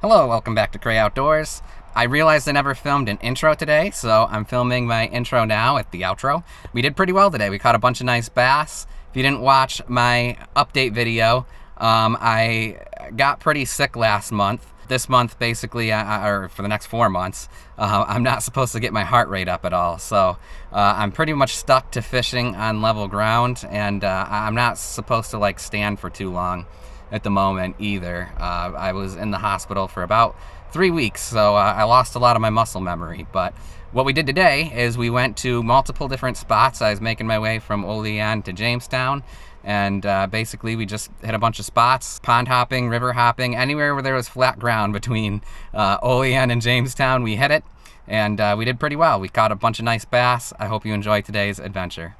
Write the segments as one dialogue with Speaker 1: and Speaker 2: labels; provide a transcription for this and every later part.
Speaker 1: Hello, welcome back to Cray Outdoors. I realized I never filmed an intro today, so I'm filming my intro now at the outro. We did pretty well today. We caught a bunch of nice bass. If you didn't watch my update video, I got pretty sick last month. This month, basically, or for the next 4 months, I'm not supposed to get my heart rate up at all. So I'm pretty much stuck to fishing on level ground, and I'm not supposed to stand for too long at the moment either. I was in the hospital for about 3 weeks, so I lost a lot of my muscle memory. But what we did today is we went to multiple different spots. I was making my way from Olean to Jamestown, and basically we just hit a bunch of spots, pond hopping, river hopping, anywhere where there was flat ground between Olean and Jamestown, we hit it, and we did pretty well. We caught a bunch of nice bass. I hope you enjoyed today's adventure.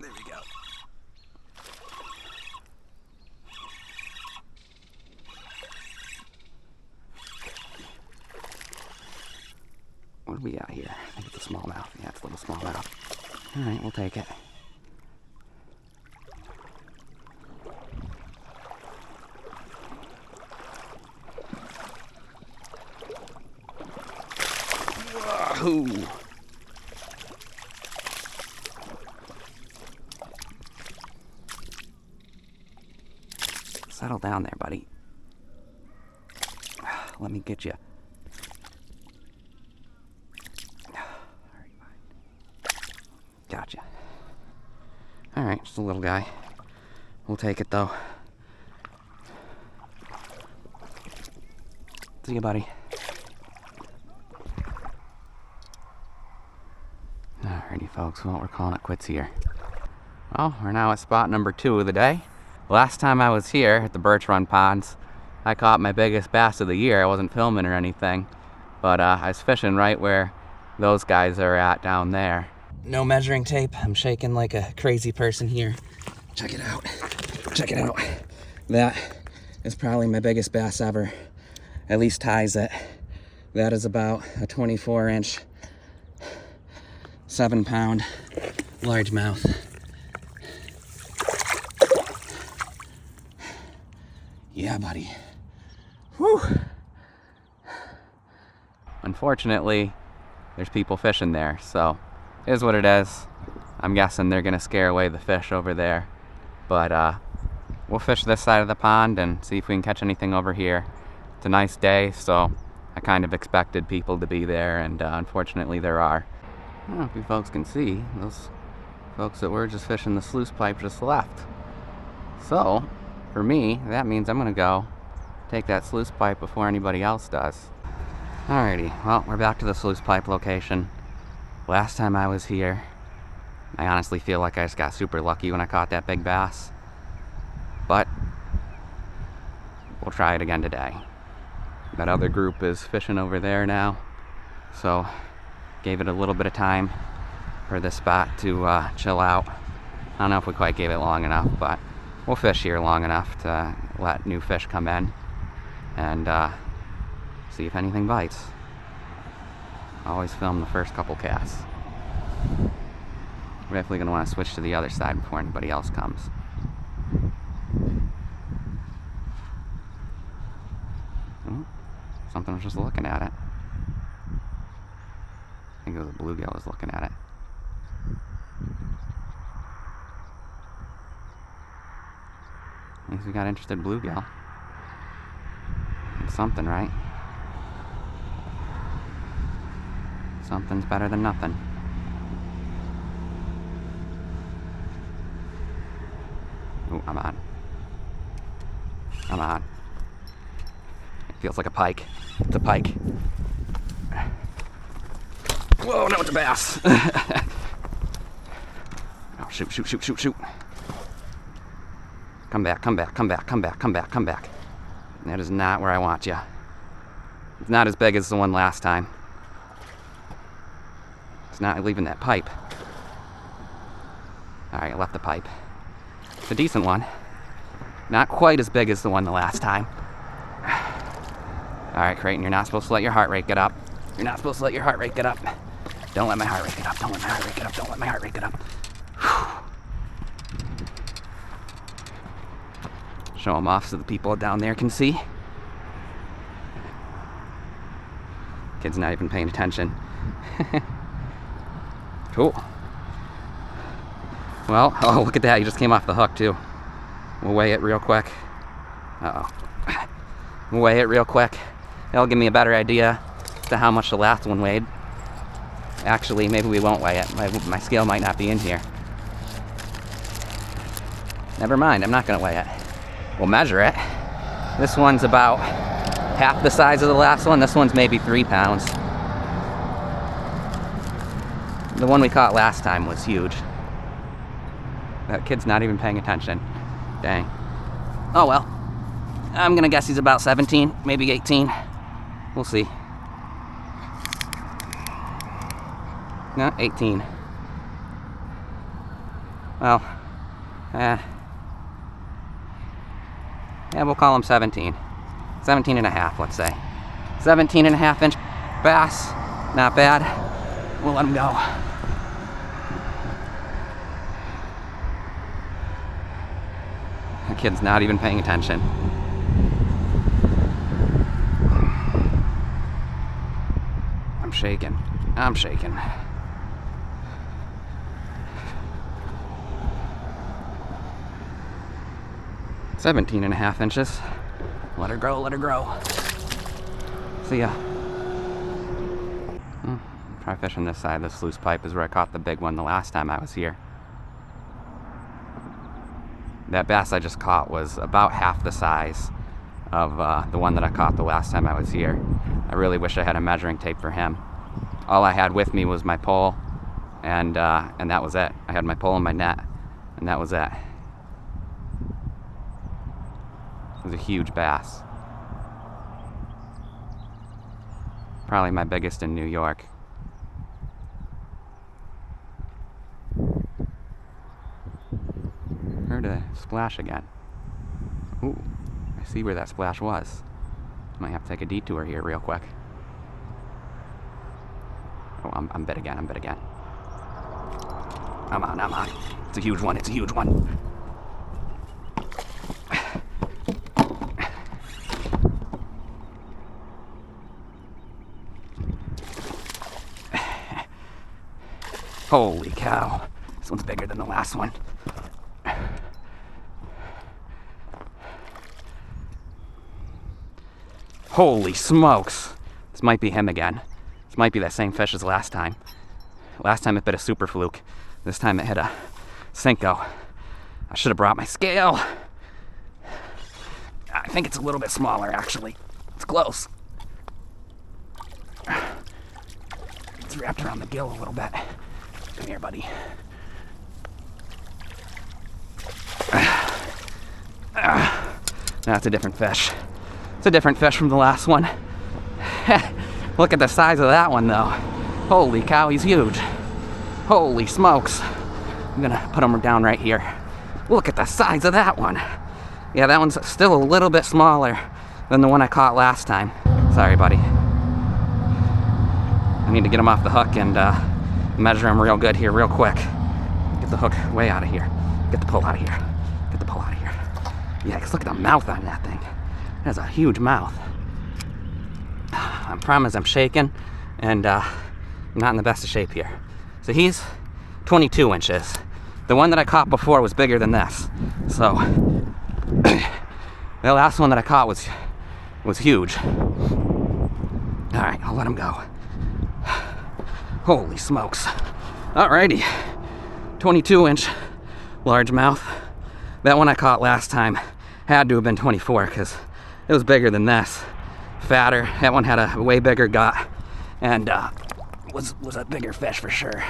Speaker 1: There we go. What do we got here? I think it's a smallmouth. Yeah, it's a little smallmouth. All right, we'll take it. Wahoo! Settle down there, buddy. Let me get you. Gotcha. Alright, just a little guy. We'll take it though. See you, buddy. Alrighty, folks, well, we're calling it quits here. Well, we're now at spot number 2 of the day. Last time I was here at the Birch Run Ponds, I caught my biggest bass of the year. I wasn't filming or anything, but I was fishing right where those guys are at down there. No measuring tape. I'm shaking like a crazy person here. Check it out. Check it out. That is probably my biggest bass ever. At least ties it. That is about a 24-inch, 7-pound largemouth. Yeah, buddy. Whew. Unfortunately, there's people fishing there, so it is what it is. I'm guessing they're gonna scare away the fish over there. But we'll fish this side of the pond and see if we can catch anything over here. It's a nice day, so I kind of expected people to be there, and unfortunately there are. I don't know if you folks can see, those folks that were just fishing the sluice pipe just left. So, for me, that means I'm gonna go take that sluice pipe before anybody else does. Alrighty, well, we're back to the sluice pipe location. Last time I was here, I honestly feel like I just got super lucky when I caught that big bass. But we'll try it again today. That other group is fishing over there now, so gave it a little bit of time for this spot to chill out. I don't know if we quite gave it long enough, but we'll fish here long enough to let new fish come in and see if anything bites. Always film the first couple casts. We're definitely going to want to switch to the other side before anybody else comes. Something was just looking at it. I think it was a bluegill was looking at it. At least we got interested bluegill. It's something, right? Something's better than nothing. Ooh, I'm on. I'm on. It feels like a pike. It's a pike. Whoa, no, it's a bass. Oh, shoot, shoot, shoot, shoot, shoot. Come back, come back, come back, come back, come back, come back. That is not where I want you. It's not as big as the one last time. It's not leaving that pipe. Alright, I left the pipe. It's a decent one. Not quite as big as the one the last time. Alright, Creighton, you're not supposed to let your heart rate get up. You're not supposed to let your heart rate get up. Don't let my heart rate get up. Don't let my heart rate get up. Don't let my heart rate get up. Whew. Show them off so the people down there can see. Kid's not even paying attention. Cool. Well, oh, look at that. He just came off the hook, too. We'll weigh it real quick. Uh-oh. We'll weigh it real quick. That'll give me a better idea to how much the last one weighed. Actually, maybe we won't weigh it. My scale might not be in here. Never mind, I'm not going to weigh it. We'll measure it. This one's about half the size of the last one. This one's maybe 3 pounds. The one we caught last time was huge. That kid's not even paying attention. Dang. Oh well. I'm gonna guess he's about 17, maybe 18. We'll see. No, 18. Well, yeah, we'll call him 17. 17 and a half, let's say. 17 and a half inch bass. Not bad. We'll let him go. The kid's not even paying attention. I'm shaking. I'm shaking. "17 and a half inches. Let her grow, let her grow. See ya." Try fishing this side. This sluice pipe is where I caught the big one the last time I was here. That bass I just caught was about half the size of the one that I caught the last time I was here. I really wish I had a measuring tape for him. All I had with me was my pole, and that was it. I had my pole and my net, and that was it. It was a huge bass. Probably my biggest in New York. Heard a splash again. Ooh, I see where that splash was. Might have to take a detour here real quick. Oh, I'm bit again, I'm bit again. I'm on. It's a huge one, it's a huge one. Holy cow. This one's bigger than the last one. Holy smokes. This might be him again. This might be that same fish as last time. Last time it bit a super fluke. This time it hit a senko. I should have brought my scale. I think it's a little bit smaller, actually. It's close. It's wrapped around the gill a little bit. Come here, buddy. That's a different fish. It's a different fish from the last one. Look at the size of that one, though. Holy cow, he's huge. Holy smokes. I'm gonna put him down right here. Look at the size of that one. Yeah, that one's still a little bit smaller than the one I caught last time. Sorry, buddy. I need to get him off the hook and measure him real good here, real quick. Get the hook way out of here. Get the pull out of here. Get the pull out of here. Yeah, because look at the mouth on that thing. It has a huge mouth. I promise I'm shaking, and I'm not in the best of shape here. So he's 22 inches. The one that I caught before was bigger than this. So the last one that I caught was huge. All right, I'll let him go. Holy smokes. Alrighty, 22-inch largemouth. That one I caught last time had to have been 24 because it was bigger than this. Fatter. That one had a way bigger gut and was a bigger fish for sure.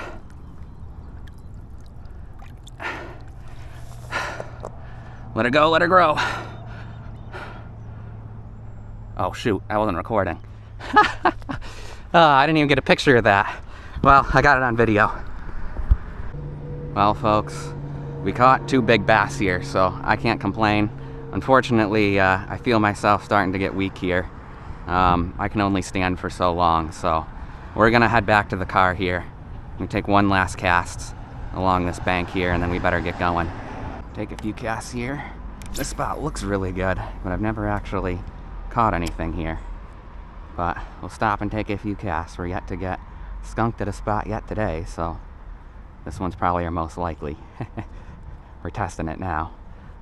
Speaker 1: Let her go, let her grow. Oh shoot, I wasn't recording. I didn't even get a picture of that. Well, I got it on video. Well, folks, we caught 2 big bass here, so I can't complain. Unfortunately, I feel myself starting to get weak here. I can only stand for so long, so we're gonna head back to the car here. We take one last cast along this bank here, and then we better get going. Take a few casts here. This spot looks really good, but I've never actually caught anything here. But we'll stop and take a few casts. We're yet to get skunked at a spot yet today, so this one's probably our most likely. We're testing it now.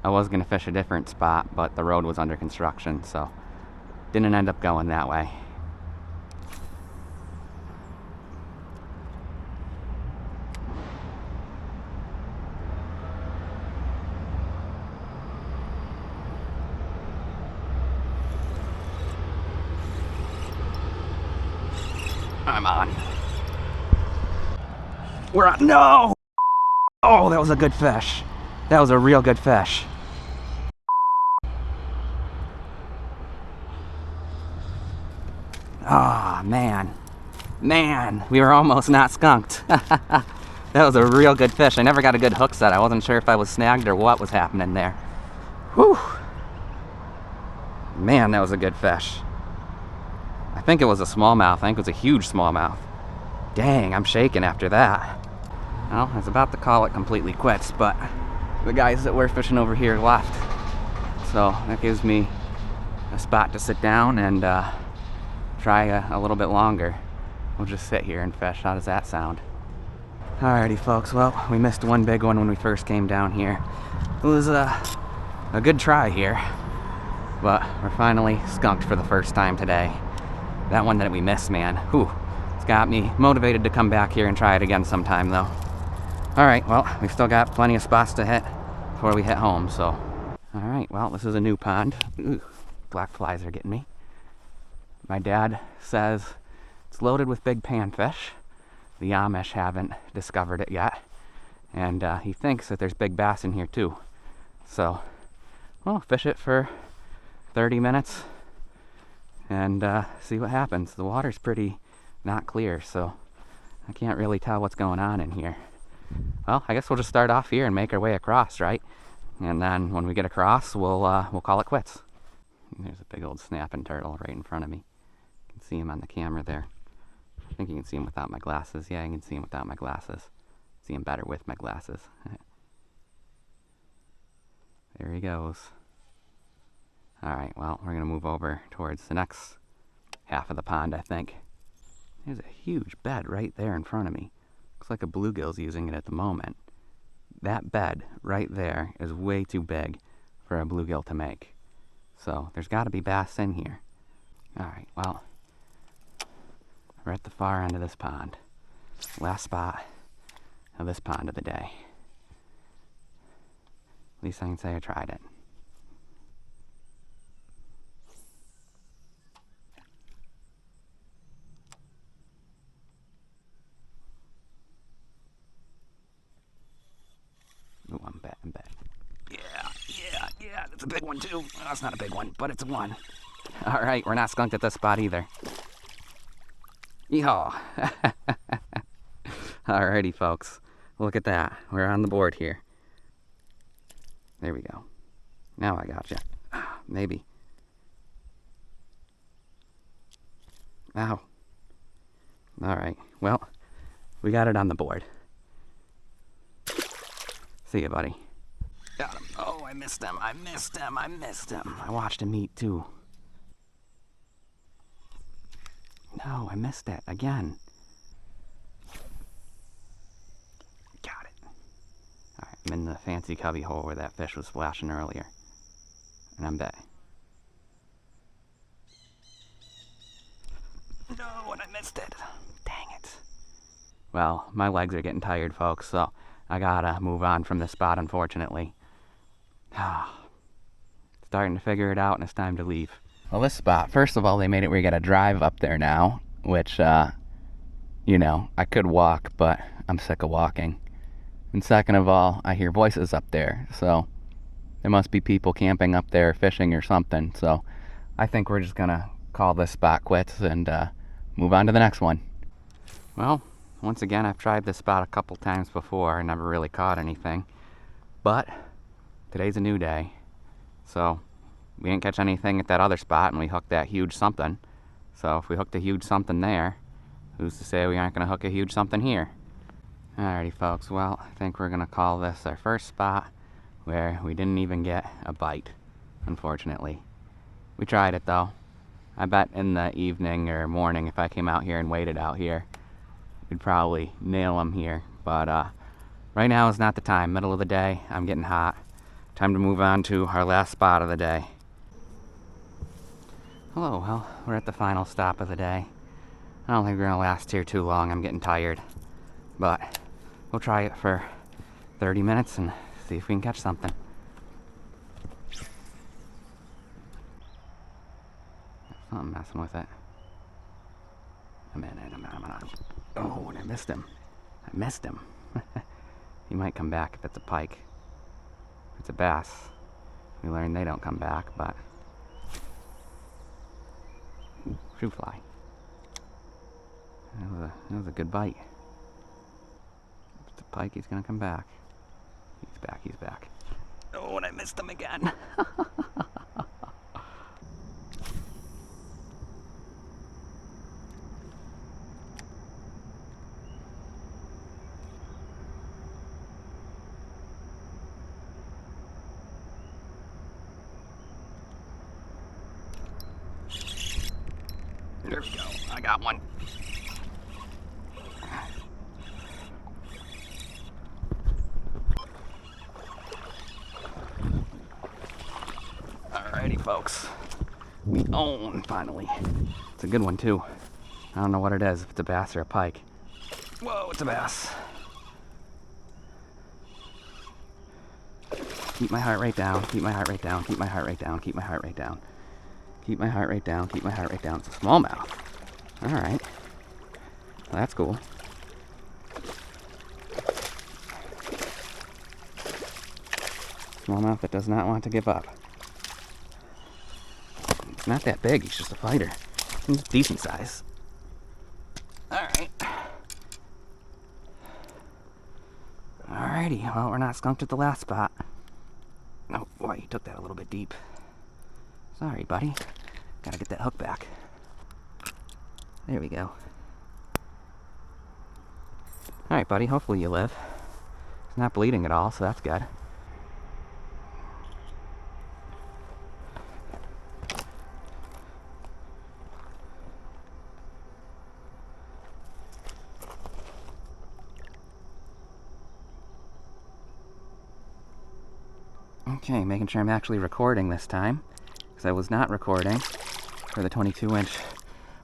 Speaker 1: I was gonna fish a different spot, but the road was under construction, so didn't end up going that way. I'm on. We're on. No! Oh, that was a good fish. That was a real good fish. Ah, man. Man, we were almost not skunked. That was a real good fish. I never got a good hook set. I wasn't sure if I was snagged or what was happening there. Whew. Man, that was a good fish. I think it was a smallmouth. I think it was a huge smallmouth. Dang, I'm shaking after that. Well, I was about to call it completely quits, but the guys that were fishing over here left. So that gives me a spot to sit down and try a little bit longer. We'll just sit here and fish. How does that sound? Alrighty, folks. Well, we missed one big one when we first came down here. It was a good try here, but we're finally skunked for the first time today. That one that we missed, man, whew, it's got me motivated to come back here and try it again sometime, though. All right, well, we've still got plenty of spots to hit before we hit home, so. All right, well, this is a new pond. Ooh, black flies are getting me. My dad says it's loaded with big panfish. The Amish haven't discovered it yet, and he thinks that there's big bass in here, too. So, well, fish it for 30 minutes. And see what happens. The water's pretty not clear, so I can't really tell what's going on in here. Well, I guess we'll just start off here and make our way across, right? And then when we get across, we'll call it quits. There's a big old snapping turtle right in front of me. You can see him on the camera there. I think you can see him without my glasses. Yeah, you can see him without my glasses. See him better with my glasses. There he goes. Alright, well, we're going to move over towards the next half of the pond, I think. There's a huge bed right there in front of me. Looks like a bluegill's using it at the moment. That bed right there is way too big for a bluegill to make. So, there's got to be bass in here. Alright, well, we're at the far end of this pond. Last spot of this pond of the day. At least I can say I tried it. Ooh, I'm bet. Yeah, that's a big one too. Oh, it's not a big one, but it's a one. All right, we're not skunked at this spot either. Yeehaw. Alrighty, folks. Look at that. We're on the board here. There we go. Now I gotcha. Maybe. Ow. Alright, well, we got it on the board. See ya, buddy. Got him. Oh, I missed him. I watched him eat, too. No, I missed it again. Got it. Alright, I'm in the fancy cubby hole where that fish was splashing earlier. And I'm back. No, and I missed it. Dang it. Well, my legs are getting tired, folks, so I gotta move on from this spot, unfortunately. Starting to figure it out, and it's time to leave. Well, this spot, first of all, they made it where you gotta drive up there now, which, you know, I could walk, but I'm sick of walking. And second of all, I hear voices up there, so there must be people camping up there, fishing or something, so I think we're just gonna call this spot quits and move on to the next one. Well, once again, I've tried this spot a couple times before and never really caught anything, but today's a new day, so we didn't catch anything at that other spot and we hooked that huge something. So if we hooked a huge something there, who's to say we aren't going to hook a huge something here? Alrighty folks, well, I think we're going to call this our first spot where we didn't even get a bite, unfortunately. We tried it though. I bet in the evening or morning, if I came out here and waited out here, we'd probably nail them here. But right now is not the time. Middle of the day, I'm getting hot. Time to move on to our last spot of the day. Hello, well, we're at the final stop of the day. I don't think we're gonna last here too long. I'm getting tired. But we'll try it for 30 minutes and see if we can catch something. Something messing with it. I'm in it. Oh, and I missed him. He might come back if it's a pike. If it's a bass, we learned they don't come back, but... Ooh, shoe fly. That was a good bite. If it's a pike, he's gonna come back. He's back. Oh, and I missed him again. There we go. I got one. Alrighty, folks. We own, finally. It's a good one, too. I don't know what it is, if it's a bass or a pike. Whoa, it's a bass. Keep my heart rate down. Keep my heart rate down. Keep my heart rate down. Keep my heart rate down. Keep my heart rate down, keep my heart rate down. It's a smallmouth. Alright. Well, that's cool. Smallmouth that does not want to give up. It's not that big, he's just a fighter. He's decent size. Alright. Alrighty, well, we're not skunked at the last spot. Oh boy, he took that a little bit deep. Sorry, buddy. Gotta get that hook back. There we go. Alright, buddy. Hopefully you live. It's not bleeding at all, so that's good. Okay, making sure I'm actually recording this time, because I was not recording for the 22-inch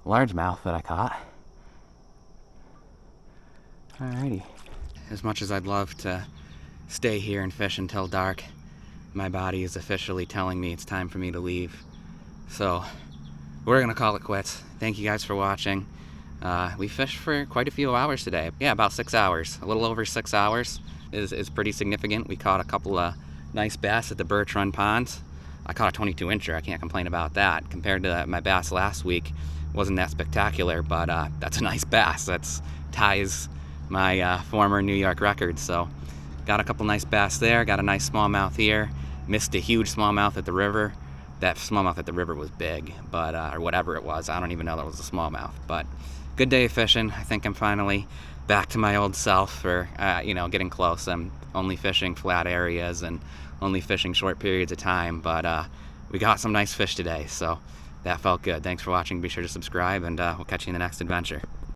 Speaker 1: largemouth that I caught. Alrighty. As much as I'd love to stay here and fish until dark, my body is officially telling me it's time for me to leave. So, we're gonna call it quits. Thank you guys for watching. We fished for quite a few hours today. Yeah, about 6 hours. A little over 6 hours is pretty significant. We caught a couple of nice bass at the Birch Run Ponds. I caught a 22-incher. I can't complain about that. Compared to my bass last week, wasn't that spectacular, but that's a nice bass. That's ties my former New York record. So got a couple nice bass there. Got a nice smallmouth here. Missed a huge smallmouth at the river. That smallmouth at the river was big, but or whatever it was. I don't even know that was a smallmouth. But good day of fishing. I think I'm finally back to my old self for getting close. I'm only fishing flat areas and only fishing short periods of time, but we got some nice fish today, so that felt good. Thanks for watching. Be sure to subscribe, and we'll catch you in the next adventure.